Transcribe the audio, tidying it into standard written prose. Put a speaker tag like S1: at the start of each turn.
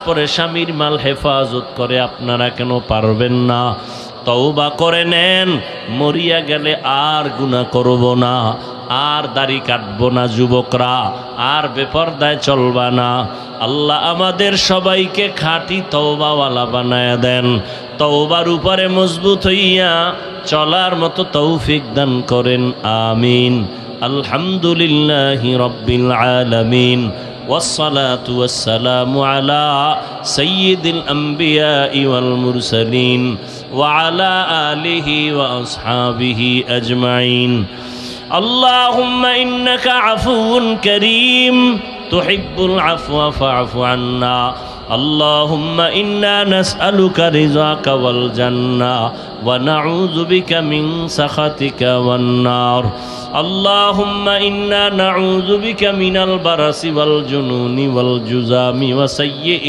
S1: পরে স্বামীর মাল হেফাজত করে আপনারা কেন পারবেন না? তওবা করে নেন, মরিয়া গেলে আর গুনাহ করব না, আর দাড়ি কাটবো না যুবকরা, আর বেপরদায় চলবা না। আল্লাহ আমাদের সবাইকে খাঁটি তওবাওয়ালা বানায়া দেন, তওবার উপরে মজবুত হইয়া চলার মতো তৌফিক দান করেন, আমিন। আলহামদুলিল্লাহি রাব্বিল আলামিন, والصلاة والسلام على سيد الأنبياء والمرسلين وعلى آله وأصحابه أجمعين. اللهم إنك عفو كريم تحب العفو فاعف عنا. اللهم إنا نسألك رضاك والجنة ونعوذ بك من سخطك والنار. اللهم إنا نعوذ بك من البرص والجنون والجذام وسيء